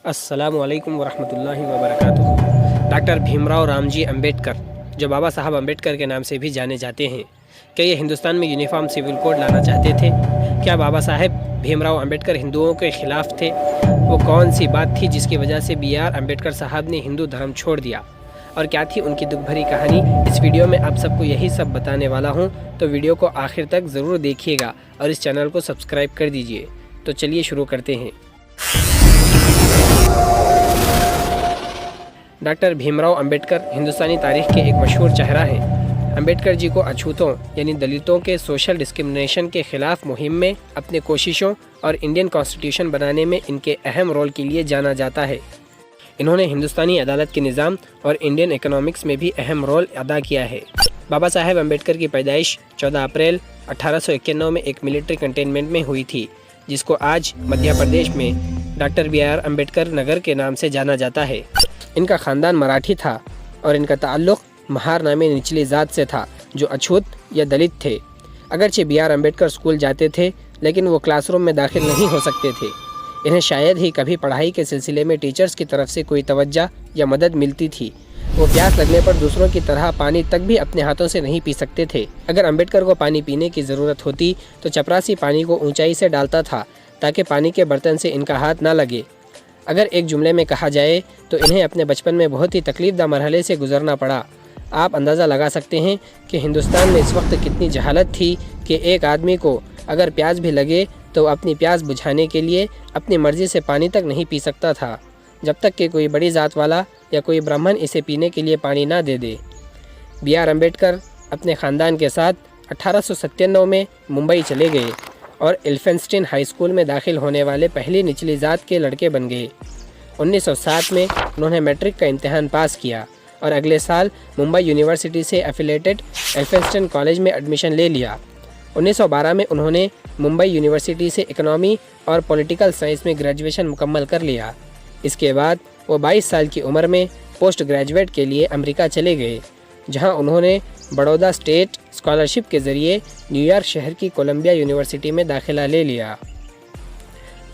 अस्सलामु अलैकुम वरहमतुल्लाहि वबरकातुहू। डॉक्टर भीमराव रामजी अम्बेडकर, जो बाबा साहब अम्बेडकर के नाम से भी जाने जाते हैं, क्या ये हिंदुस्तान में यूनिफॉर्म सिविल कोड लाना चाहते थे? क्या बाबा साहब भीमराव अम्बेडकर हिंदुओं के ख़िलाफ़ थे? वो कौन सी बात थी जिसकी वजह से BR अम्बेडकर साहब ने हिंदू धर्म छोड़ दिया, और क्या थी उनकी दुख भरी कहानी? इस वीडियो में आप सबको यही सब बताने वाला हूँ, तो वीडियो को आखिर तक ज़रूर देखिएगा और इस चैनल को सब्सक्राइब कर दीजिए। तो चलिए शुरू करते हैं। डॉक्टर भीमराव अम्बेडकर हिंदुस्तानी तारीख के एक मशहूर चेहरा हैं। अम्बेडकर जी को अछूतों यानी दलितों के सोशल डिस्क्रिमिनेशन के ख़िलाफ़ मुहिम में अपने कोशिशों और इंडियन कॉन्स्टिट्यूशन बनाने में इनके अहम रोल के लिए जाना जाता है। इन्होंने हिंदुस्तानी अदालत के निज़ाम और इंडियन इकोनॉमिक्स में भी अहम रोल अदा किया है। बाबा साहेब अम्बेडकर की पैदाइश 14 अप्रैल 1891 में एक मिलिट्री कंटेनमेंट में हुई थी, जिसको आज मध्य प्रदेश में डॉक्टर BR अम्बेडकर नगर के नाम से जाना जाता है। इनका ख़ानदान मराठी था और इनका ताल्लुक़ महार नामी निचली ज़ात से था, जो अछूत या दलित थे। अगरचे BR अम्बेडकर स्कूल जाते थे, लेकिन वो क्लासरूम में दाखिल नहीं हो सकते थे। इन्हें शायद ही कभी पढ़ाई के सिलसिले में टीचर्स की तरफ से कोई तवज्जो या मदद मिलती थी। वो प्यास लगने पर दूसरों की तरह पानी तक भी अपने हाथों से नहीं पी सकते थे। अगर अम्बेडकर को पानी पीने की ज़रूरत होती तो चपरासी पानी को ऊंचाई से डालता था, ताकि पानी के बर्तन से इनका हाथ ना लगे। अगर एक जुमले में कहा जाए तो इन्हें अपने बचपन में बहुत ही तकलीफ़दा मरहले से गुजरना पड़ा। आप अंदाज़ा लगा सकते हैं कि हिंदुस्तान में इस वक्त कितनी जहालत थी कि एक आदमी को अगर प्यास भी लगे तो अपनी प्यास बुझाने के लिए अपनी मर्ज़ी से पानी तक नहीं पी सकता था, जब तक कि कोई बड़ी ज़ात वाला या कोई ब्राह्मण इसे पीने के लिए पानी ना दे दे। BR अम्बेडकर अपने ख़ानदान के साथ 1897 में मुंबई चले गए और एल्फिंस्टन हाई स्कूल में दाखिल होने वाले पहली निचली ज़ात के लड़के बन गए। 1907 में उन्होंने मैट्रिक का इम्तिहान पास किया और अगले साल मुंबई यूनिवर्सिटी से एफिलेटेड एल्फिंस्टन कॉलेज में एडमिशन ले लिया। 1912 में उन्होंने मुंबई यूनिवर्सिटी से इकोनॉमी और पॉलिटिकल साइंस में ग्रेजुएशन मुकम्मल कर लिया। इसके बाद वो 22 साल की उम्र में पोस्ट ग्रेजुएट के लिए अमेरिका चले गए, जहां उन्होंने बड़ौदा स्टेट स्कॉलरशिप के ज़रिए न्यूयॉर्क शहर की कोलंबिया यूनिवर्सिटी में दाखिला ले लिया।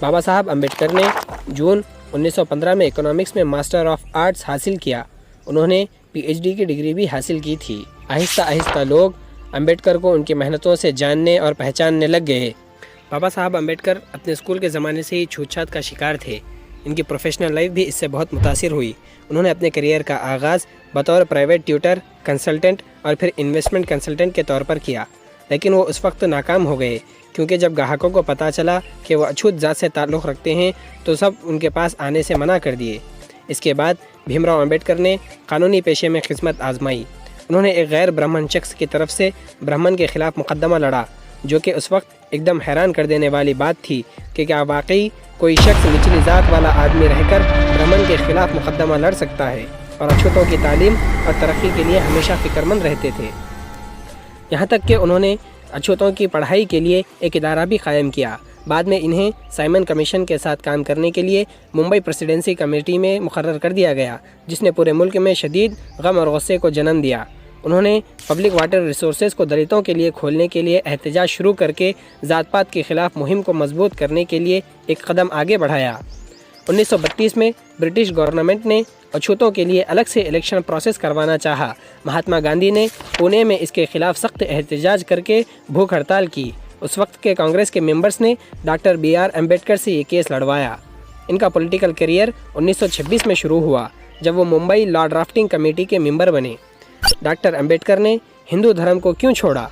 बाबा साहब अम्बेडकर ने जून 1915 में इकोनॉमिक्स में मास्टर ऑफ आर्ट्स हासिल किया। उन्होंने PhD की डिग्री भी हासिल की थी। आहिस्ता आहिस्ता लोग अम्बेडकर को उनकी मेहनतों से जानने और पहचानने लग गए। बाबा साहब अम्बेडकर अपने स्कूल के ज़माने से ही छूतछात का शिकार थे। इनकी प्रोफेशनल लाइफ भी इससे बहुत मुतासिर हुई। उन्होंने अपने करियर का आगाज़ बतौर प्राइवेट ट्यूटर, कंसल्टेंट और फिर इन्वेस्टमेंट कंसल्टेंट के तौर पर किया, लेकिन वो उस वक्त नाकाम हो गए, क्योंकि जब ग्राहकों को पता चला कि वो अछूत ज़ात से ताल्लुक़ रखते हैं तो सब उनके पास आने से मना कर दिए। इसके बाद भीमराव अम्बेडकर ने कानूनी पेशे में खिदमत आजमाई। उन्होंने एक गैर ब्राह्मण शख्स की तरफ से ब्राह्मण के ख़िलाफ़ मुकदमा लड़ा, जो कि उस वक्त एकदम हैरान कर देने वाली बात थी कि क्या वाकई कोई शख्स निचली ज़ात वाला आदमी रहकर ब्राह्मण के ख़िलाफ़ मुकदमा लड़ सकता है, और अछूतों की तालीम और तरक्की के लिए हमेशा फ़िक्रमंद रहते थे। यहाँ तक कि उन्होंने अछूतों की पढ़ाई के लिए एक इदारा भी कायम किया। बाद में इन्हें साइमन कमीशन के साथ काम करने के लिए मुंबई प्रेसिडेंसी कमेटी में मुकर्रर कर दिया गया, जिसने पूरे मुल्क में शदीद गम और गुस्से को जन्म दिया। उन्होंने पब्लिक वाटर रिसोर्सेज को दलितों के लिए खोलने के लिए एहतजाज शुरू करके ज़ात पात के ख़िलाफ़ मुहिम को मजबूत करने के लिए एक कदम आगे बढ़ाया। 1932 में ब्रिटिश गवर्नमेंट ने अछूतों के लिए अलग से इलेक्शन प्रोसेस करवाना चाहा। महात्मा गांधी ने पुणे में इसके ख़िलाफ़ सख्त एहतजाज करके भूख हड़ताल की। उस वक्त के कांग्रेस के मेंबर्स ने डॉक्टर BR अम्बेडकर से ये केस लड़वाया। इनका पॉलिटिकल करियर 1926 में शुरू हुआ, जब वो मुंबई लॉ ड्राफ्टिंग कमेटी के मेंबर बने। डॉक्टर अम्बेडकर ने हिंदू धर्म को क्यों छोड़ा?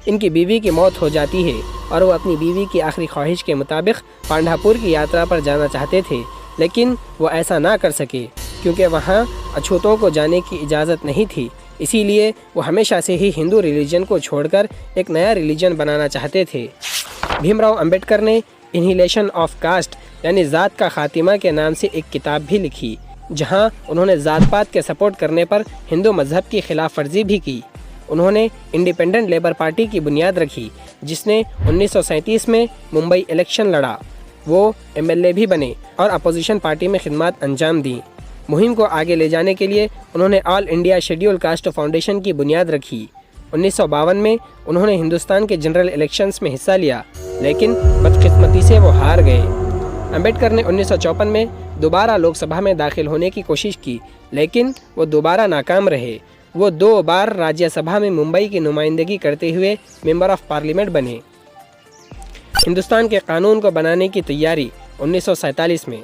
इनकी बीवी की मौत हो जाती है और वो अपनी बीवी की आखिरी ख्वाहिश के मुताबिक पांढापुर की यात्रा पर जाना चाहते थे, लेकिन वो ऐसा ना कर सके क्योंकि वहाँ अछूतों को जाने की इजाज़त नहीं थी। इसीलिए वो हमेशा से ही हिंदू रिलीजन को छोड़कर एक नया रिलीजन बनाना चाहते थे। भीमराव अम्बेडकर ने इनहिलेशन ऑफ कास्ट यानी ज़ात का खातिमा के नाम से एक किताब भी लिखी, जहां उन्होंने ज़ात पात के सपोर्ट करने पर हिंदू मज़हब की खिलाफ वर्जी भी की। उन्होंने इंडिपेंडेंट लेबर पार्टी की बुनियाद रखी, जिसने 1937 में मुंबई इलेक्शन लड़ा। वो MLA भी बने और अपोजिशन पार्टी में खिदमत अंजाम दी। मुहिम को आगे ले जाने के लिए उन्होंने all India schedule caste foundation की बुनियाद रखी। 1952 में उन्होंने हिंदुस्तान के जनरल इलेक्शंस में हिस्सा लिया, लेकिन बदकिस्मती से वो हार गए। अम्बेडकर ने 1954 में दोबारा लोकसभा में दाखिल होने की कोशिश की, लेकिन वो दोबारा नाकाम रहे। वो 2 बार राज्यसभा में मुंबई की नुमाइंदगी करते हुए मेंबर ऑफ पार्लियामेंट बने। हिंदुस्तान के कानून को बनाने की तैयारी 1947 में।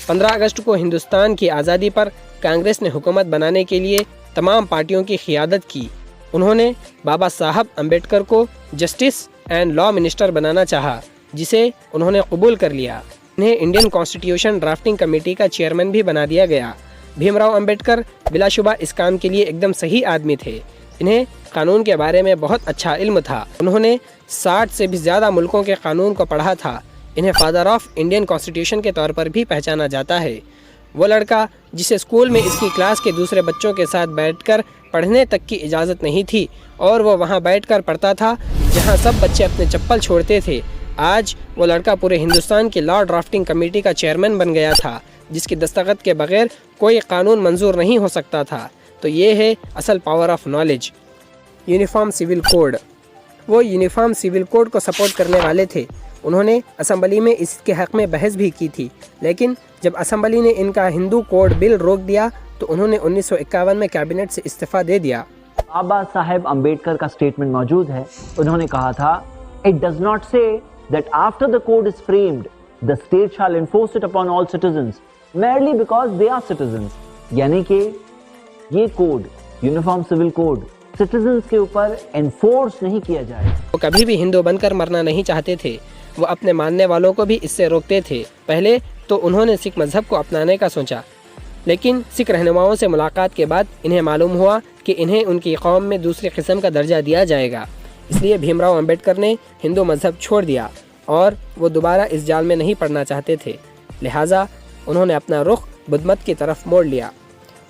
15 अगस्त को हिंदुस्तान की आज़ादी पर कांग्रेस ने हुकूमत बनाने के लिए तमाम पार्टियों की क़ियादत की। उन्होंने बाबा साहब अम्बेडकर को जस्टिस एंड लॉ मिनिस्टर बनाना चाहा, जिसे उन्होंने कबूल कर लिया। इन्हें इंडियन कॉन्स्टिट्यूशन ड्राफ्टिंग कमेटी का चेयरमैन भी बना दिया गया। भीमराव अम्बेडकर बिलाशुबा इस काम के लिए एकदम सही आदमी थे। इन्हें कानून के बारे में बहुत अच्छा इल्म था। उन्होंने 60 से भी ज़्यादा मुल्कों के कानून को पढ़ा था। इन्हें फादर ऑफ इंडियन कॉन्स्टिट्यूशन के तौर पर भी पहचाना जाता है। वो लड़का जिसे स्कूल में इसकी क्लास के दूसरे बच्चों के साथ बैठकर पढ़ने तक की इजाज़त नहीं थी और वो वहाँ बैठकर पढ़ता था जहाँ सब बच्चे अपने चप्पल छोड़ते थे, आज वो लड़का पूरे हिंदुस्तान की लॉ ड्राफ्टिंग कमेटी का चेयरमैन बन गया था, जिसकी दस्तखत के बगैर कोई कानून मंजूर नहीं हो सकता था। तो ये है असल power of knowledge. Uniform civil code. वो यूनिफॉर्म सिविल कोड को सपोर्ट करने वाले थे। उन्होंने असम्बली में इसके हक़ में बहस भी की थी, लेकिन जब असम्बली ने इनका हिंदू कोड बिल रोक दिया तो उन्होंने 1951 में कैबिनेट से इस्तीफ़ा दे दिया। बाबा साहेब अम्बेडकर का स्टेटमेंट मौजूद है। उन्होंने कहा था, it does not say that after the code is framed the state shall enforce it upon all citizens merely because they are citizens। यानी कि ये code, uniform civil code, citizens के ऊपर एनफोर्स नहीं किया जाए। वो कभी भी हिंदू बनकर मरना नहीं चाहते थे। वो अपने मानने वालों को भी इससे रोकते थे। पहले तो उन्होंने सिख मज़हब को अपनाने का सोचा, लेकिन सिख रहनुमाओं से मुलाकात के बाद इन्हें मालूम हुआ कि इन्हें उनकी कौम में दूसरी किस्म का दर्जा दिया जाएगा। इसलिए भीमराव अम्बेडकर ने हिंदू मज़हब छोड़ दिया और वो दोबारा इस जाल में नहीं पड़ना चाहते थे। लिहाजा उन्होंने अपना रुख बुद्धमत की तरफ मोड़ लिया।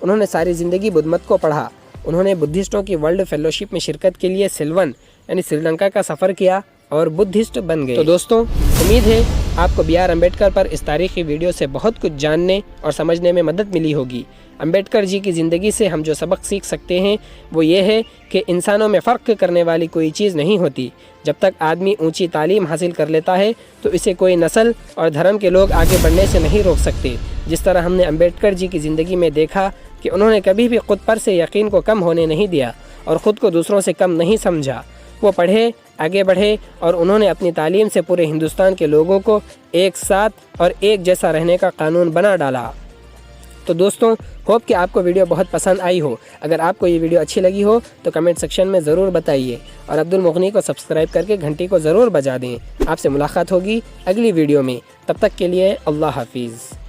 उन्होंने सारी ज़िंदगी बुद्धमत को पढ़ा। उन्होंने बुद्धिस्टों की वर्ल्ड फेलोशिप में शिरकत के लिए सिल्वन यानी श्रीलंका का सफ़र किया और बुद्धिस्ट बन गए। तो दोस्तों, उम्मीद है आपको बी आर अम्बेडकर पर इस तारीख़ी वीडियो से बहुत कुछ जानने और समझने में मदद मिली होगी। अम्बेडकर जी की ज़िंदगी से हम जो सबक सीख सकते हैं वो ये है कि इंसानों में फ़र्क करने वाली कोई चीज़ नहीं होती। जब तक आदमी ऊंची तालीम हासिल कर लेता है तो इसे कोई नस्ल और धर्म के लोग आगे बढ़ने से नहीं रोक सकते। जिस तरह हमने अम्बेडकर जी की ज़िंदगी में देखा कि उन्होंने कभी भी खुद पर से यकीन को कम होने नहीं दिया और ख़ुद को दूसरों से कम नहीं समझा। वो पढ़े, आगे बढ़े और उन्होंने अपनी तालीम से पूरे हिंदुस्तान के लोगों को एक साथ और एक जैसा रहने का कानून बना डाला। तो दोस्तों, होप कि आपको वीडियो बहुत पसंद आई हो। अगर आपको ये वीडियो अच्छी लगी हो तो कमेंट सेक्शन में ज़रूर बताइए और अब्दुल मुगनी को सब्सक्राइब करके घंटी को ज़रूर बजा दें। आपसे मुलाकात होगी अगली वीडियो में। तब तक के लिए अल्लाह हाफिज़।